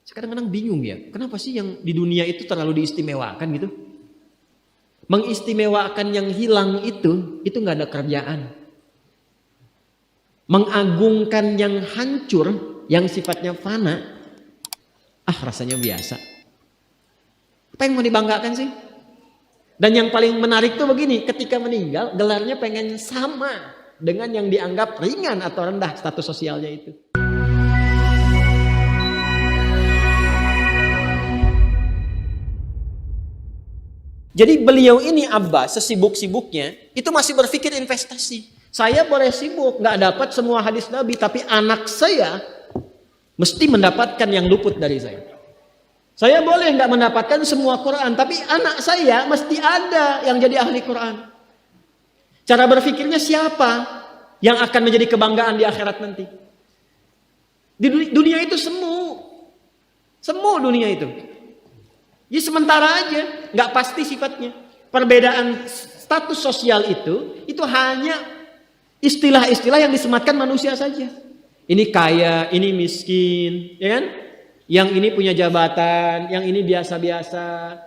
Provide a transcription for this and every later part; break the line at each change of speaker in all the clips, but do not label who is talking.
Kadang-kadang bingung ya, kenapa sih yang di dunia itu terlalu diistimewakan gitu? Mengistimewakan yang hilang itu nggak ada kerjaan. Mengagungkan yang hancur, yang sifatnya fana, rasanya biasa. Apa yang mau dibanggakan sih? Dan yang paling menarik tuh begini, ketika meninggal gelarnya pengen sama dengan yang dianggap ringan atau rendah status sosialnya itu. Jadi beliau ini Abbas sesibuk-sibuknya itu masih berpikir investasi. Saya boleh sibuk nggak dapat semua hadis Nabi, tapi anak saya mesti mendapatkan yang luput dari saya. Saya boleh nggak mendapatkan semua Quran, tapi anak saya mesti ada yang jadi ahli Quran. Cara berpikirnya siapa yang akan menjadi kebanggaan di akhirat nanti? Di dunia itu semu dunia itu. Jadi sementara aja, nggak pasti sifatnya. Perbedaan status sosial itu hanya istilah-istilah yang disematkan manusia saja. Ini kaya, ini miskin, ya kan? Yang ini punya jabatan, yang ini biasa-biasa.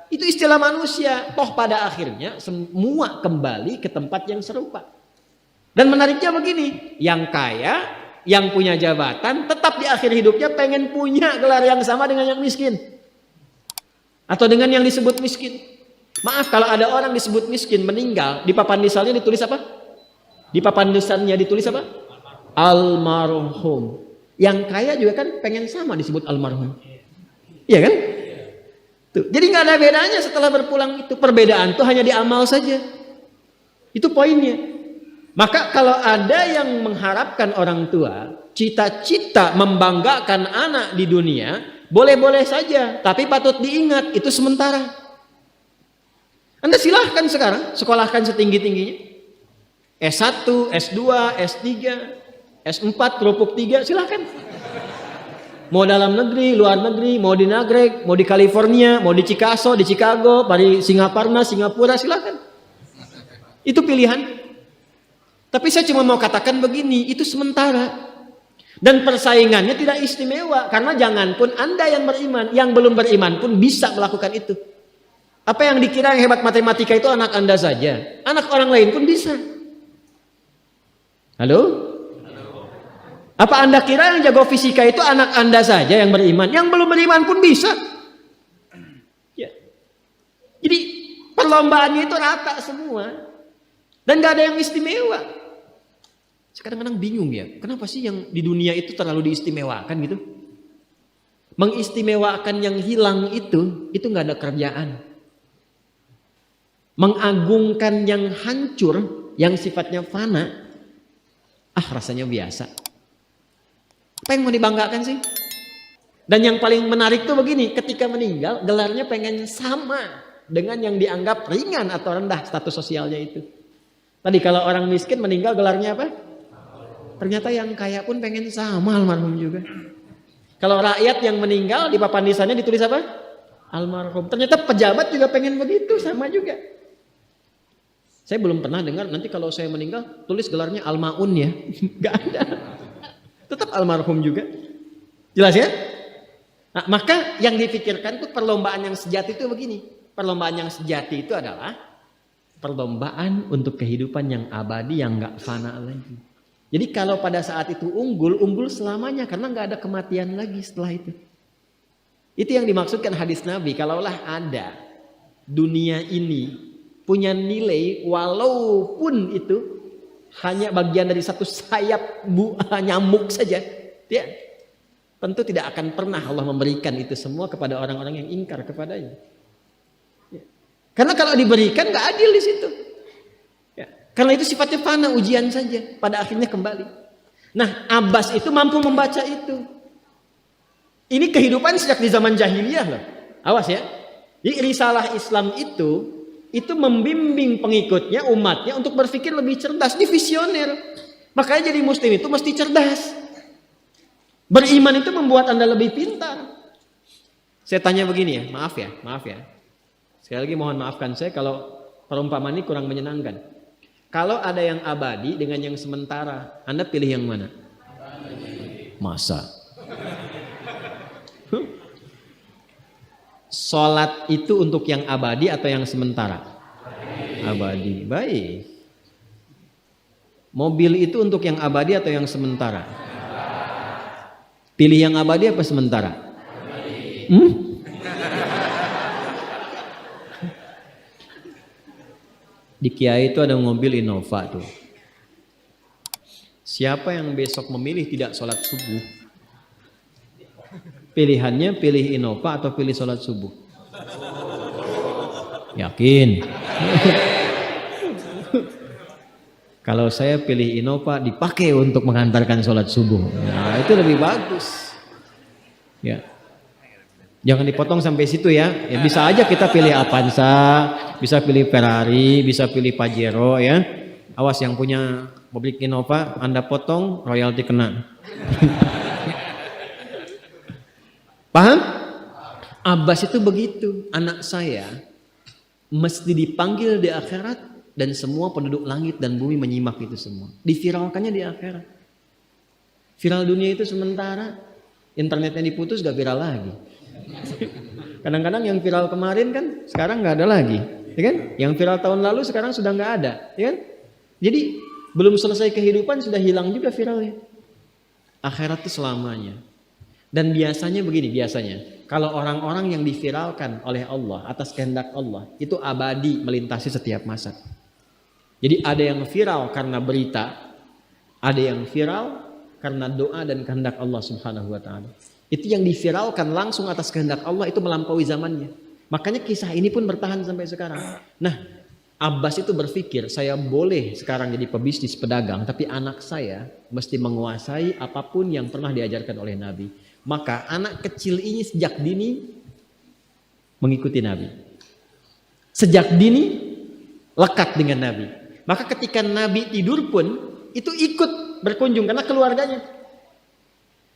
Itu istilah manusia. Toh pada akhirnya semua kembali ke tempat yang serupa. Dan menariknya begini, yang kaya, yang punya jabatan, tetap di akhir hidupnya pengen punya gelar yang sama dengan yang miskin. Atau dengan yang disebut miskin. Maaf kalau ada orang disebut miskin meninggal, di papan nisannya ditulis apa? Di papan nisannya ditulis apa? Almarhum. Yang kaya juga kan pengen sama disebut almarhum. Iya kan? Tuh. Jadi nggak ada bedanya setelah berpulang itu. Perbedaan itu hanya di amal saja. Itu poinnya. Maka kalau ada yang mengharapkan orang tua, cita-cita membanggakan anak di dunia, boleh-boleh saja, tapi patut diingat itu sementara. Anda silahkan sekarang sekolahkan setinggi-tingginya. S1, S2, S3, S4, kerupuk 3, silahkan. Mau dalam negeri, luar negeri, mau di Nagreg, mau di California, mau di Chicago, di Chicago, di Singaparna, Singapura, silahkan. Itu pilihan. Tapi saya cuma mau katakan begini, itu sementara. Dan persaingannya tidak istimewa. Karena jangan pun Anda yang beriman, yang belum beriman pun bisa melakukan itu. Apa yang dikira yang hebat matematika itu anak Anda saja. Anak orang lain pun bisa. Halo? Apa Anda kira yang jago fisika itu anak Anda saja yang beriman? Yang belum beriman pun bisa. Ya. Jadi perlombaannya itu rata semua. Dan gak ada yang istimewa. Kadang-kadang bingung ya, kenapa sih yang di dunia itu terlalu diistimewakan gitu? Mengistimewakan yang hilang itu nggak ada kerjaan. Mengagungkan yang hancur, yang sifatnya fana, rasanya biasa. Apa yang mau dibanggakan sih? Dan yang paling menarik tuh begini, ketika meninggal gelarnya pengen sama dengan yang dianggap ringan atau rendah status sosialnya itu. Tadi kalau orang miskin meninggal gelarnya apa? Ternyata yang kaya pun pengen sama almarhum juga. Kalau rakyat yang meninggal di papan nisannya ditulis apa? Almarhum. Ternyata pejabat juga pengen begitu, sama juga. Saya belum pernah dengar nanti kalau saya meninggal tulis gelarnya almaun ya. Gak ada. Tetap almarhum juga. Jelas ya? Nah, maka yang dipikirkan tuh perlombaan yang sejati itu begini. Perlombaan yang sejati itu adalah perlombaan untuk kehidupan yang abadi yang gak fana lagi. Jadi kalau pada saat itu unggul selamanya karena nggak ada kematian lagi setelah itu. Itu yang dimaksudkan hadis Nabi. Kalaulah ada dunia ini punya nilai walaupun itu hanya bagian dari satu sayap nyamuk saja, ya, tentu tidak akan pernah Allah memberikan itu semua kepada orang-orang yang ingkar kepadanya. Ya. Karena kalau diberikan nggak adil di situ. Karena itu sifatnya fana, ujian saja. Pada akhirnya kembali. Nah, Abbas itu mampu membaca itu. Ini kehidupan sejak di zaman jahiliyah loh. Awas ya. Jadi risalah Islam itu membimbing pengikutnya, umatnya untuk berpikir lebih cerdas. Ini visioner. Makanya jadi muslim itu mesti cerdas. Beriman itu membuat Anda lebih pintar. Saya tanya begini ya, maaf ya. Sekali lagi mohon maafkan saya kalau perumpamaan ini kurang menyenangkan. Kalau ada yang abadi dengan yang sementara, Anda pilih yang mana? Masa? Sholat itu untuk yang abadi atau yang sementara? Abadi. Baik. Mobil itu untuk yang abadi atau yang sementara? Pilih yang abadi apa sementara? Di Kiai itu ada mobil Innova tuh. Siapa yang besok memilih tidak sholat subuh? Pilihannya pilih Innova atau pilih sholat subuh? Yakin? Kalau saya pilih Innova dipakai untuk mengantarkan sholat subuh. Nah, itu lebih bagus. Ya. Jangan dipotong sampai situ ya. Ya bisa aja kita pilih Avanza, bisa pilih Ferrari, bisa pilih Pajero ya. Awas yang punya mobil Innova, Anda potong royalti kena. Paham? Abbas itu begitu. Anak saya mesti dipanggil di akhirat dan semua penduduk langit dan bumi menyimak itu semua. Diviralkannya di akhirat. Viral dunia itu sementara, internetnya diputus gak viral lagi. Kadang-kadang yang viral kemarin kan sekarang nggak ada lagi, ya kan? Yang viral tahun lalu sekarang sudah nggak ada, ya kan? Jadi belum selesai kehidupan sudah hilang juga viralnya. Akhirat itu selamanya. Dan biasanya begini, kalau orang-orang yang diviralkan oleh Allah atas kehendak Allah itu abadi melintasi setiap masa. Jadi ada yang viral karena berita, ada yang viral karena doa dan kehendak Allah Subhanahu wa taala. Itu yang diviralkan langsung atas kehendak Allah itu melampaui zamannya. Makanya kisah ini pun bertahan sampai sekarang. Nah, Abbas itu berpikir, saya boleh sekarang jadi pebisnis pedagang, tapi anak saya mesti menguasai apapun yang pernah diajarkan oleh Nabi. Maka anak kecil ini sejak dini mengikuti Nabi. Sejak dini lekat dengan Nabi. Maka ketika Nabi tidur pun itu ikut berkunjung karena keluarganya.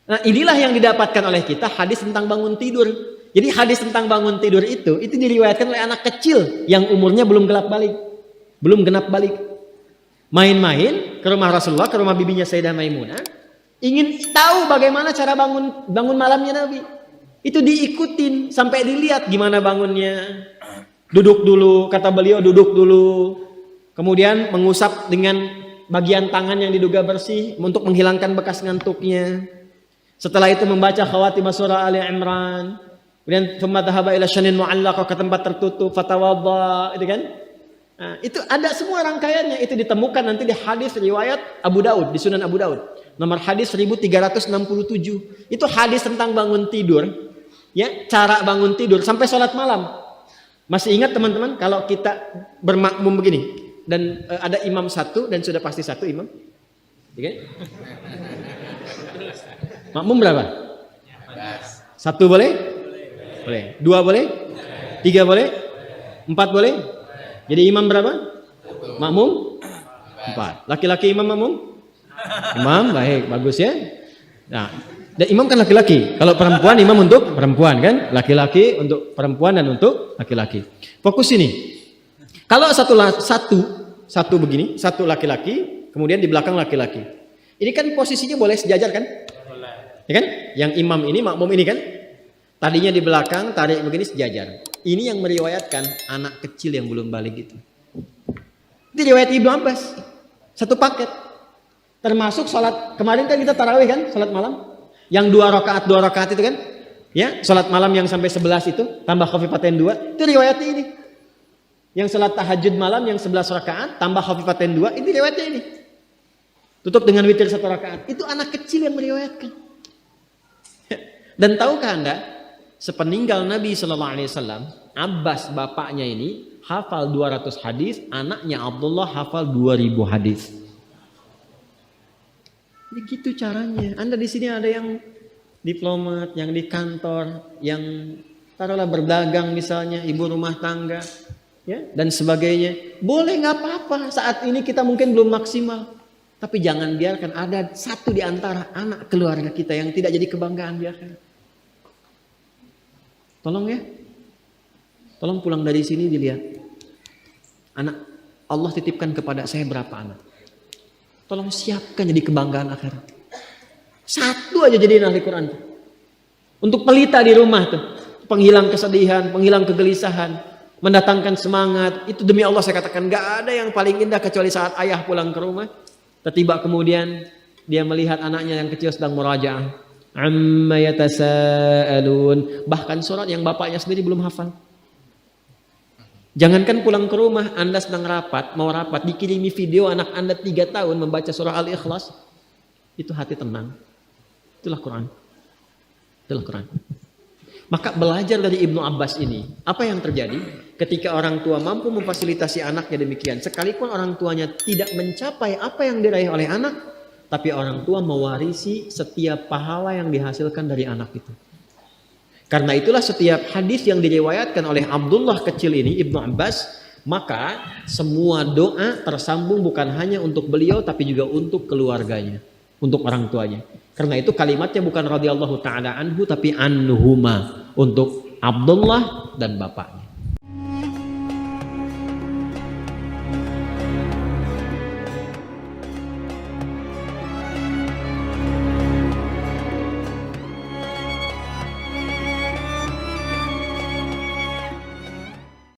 Nah, inilah yang didapatkan oleh kita hadis tentang bangun tidur. Jadi hadis tentang bangun tidur itu diriwayatkan oleh anak kecil yang umurnya belum genap balik. Main-main ke rumah Rasulullah, ke rumah bibinya Sayyidah Maimunah, ingin tahu bagaimana cara bangun malamnya Nabi. Itu diikutin sampai dilihat gimana bangunnya. Duduk dulu, kata beliau duduk dulu. Kemudian mengusap dengan bagian tangan yang diduga bersih untuk menghilangkan bekas ngantuknya. Setelah itu membaca khawatimah surah Ali Imran. Kemudian thumma dhahaba ila syanin mu'allaqah, ke tempat tertutup, fatawadda, itu kan? Nah, itu ada semua rangkaiannya. Itu ditemukan nanti di hadis riwayat Abu Daud, di Sunan Abu Daud. Nomor hadis 1367. Itu hadis tentang bangun tidur. Ya, cara bangun tidur sampai sholat malam. Masih ingat teman-teman kalau kita bermakmum begini dan ada imam satu dan sudah pasti satu imam? Ya kan? Makmum berapa? Satu boleh? Boleh. Dua boleh? Tiga boleh? Empat boleh? Jadi imam berapa? Makmum? Empat. Laki-laki imam makmum? Imam, baik, bagus ya. Nah, dan imam kan laki-laki. Kalau perempuan imam untuk perempuan kan? Laki-laki untuk perempuan dan untuk laki-laki. Fokus ini. Kalau satu begini, satu laki-laki, kemudian di belakang laki-laki. Ini kan posisinya boleh sejajar kan? Ya kan? Yang imam ini, makmum ini kan? Tadinya di belakang, tarik begini sejajar. Ini yang meriwayatkan anak kecil yang belum balik itu. Itu riwayat Ibnu Abbas. Satu paket. Termasuk sholat, kemarin kan kita tarawih kan? Sholat malam. Yang dua rakaat itu kan? Ya, sholat malam yang sampai 11 itu, tambah khafifatain 2. Itu riwayatnya ini. Yang sholat tahajud malam yang 11 rakaat, tambah khafifatain 2. Ini riwayatnya ini. Tutup dengan witir 1 rakaat. Itu anak kecil yang meriwayatkan. Dan tahukah Anda, sepeninggal Nabi SAW, Abbas bapaknya ini hafal 200 hadis, anaknya Abdullah hafal 2000 hadis. Begitu caranya. Anda di sini ada yang diplomat, yang di kantor, yang taruhlah berdagang misalnya, ibu rumah tangga, ya, dan sebagainya. Boleh, nggak apa-apa. Saat ini kita mungkin belum maksimal. Tapi jangan biarkan ada satu di antara anak keluarga kita yang tidak jadi kebanggaan di akhirat. Tolong ya. Tolong pulang dari sini dilihat. Anak Allah titipkan kepada saya berapa anak. Tolong siapkan jadi kebanggaan akhirat. Satu aja jadi ahli Quran. Untuk pelita di rumah tuh. penghilang kesedihan, penghilang kegelisahan, mendatangkan semangat. Itu demi Allah saya katakan, gak ada yang paling indah kecuali saat ayah pulang ke rumah. Tiba kemudian dia melihat anaknya yang kecil sedang murajaah. Amma yatasaalun. Bahkan surat yang bapaknya sendiri belum hafal. Jangankan pulang ke rumah, Anda sedang mau rapat, dikirimi video anak Anda 3 tahun membaca surah Al-Ikhlas. Itu hati tenang. Itulah Quran. Itulah Quran. Maka belajar dari Ibnu Abbas ini, apa yang terjadi ketika orang tua mampu memfasilitasi anaknya demikian, sekalipun orang tuanya tidak mencapai apa yang diraih oleh anak, tapi orang tua mewarisi setiap pahala yang dihasilkan dari anak itu. Karena itulah setiap hadis yang diriwayatkan oleh Abdullah kecil ini, Ibnu Abbas, maka semua doa tersambung bukan hanya untuk beliau, tapi juga untuk keluarganya, untuk orang tuanya. Karena itu kalimatnya bukan radhiyallahu ta'ala anhu, tapi anhuma, untuk Abdullah dan bapaknya.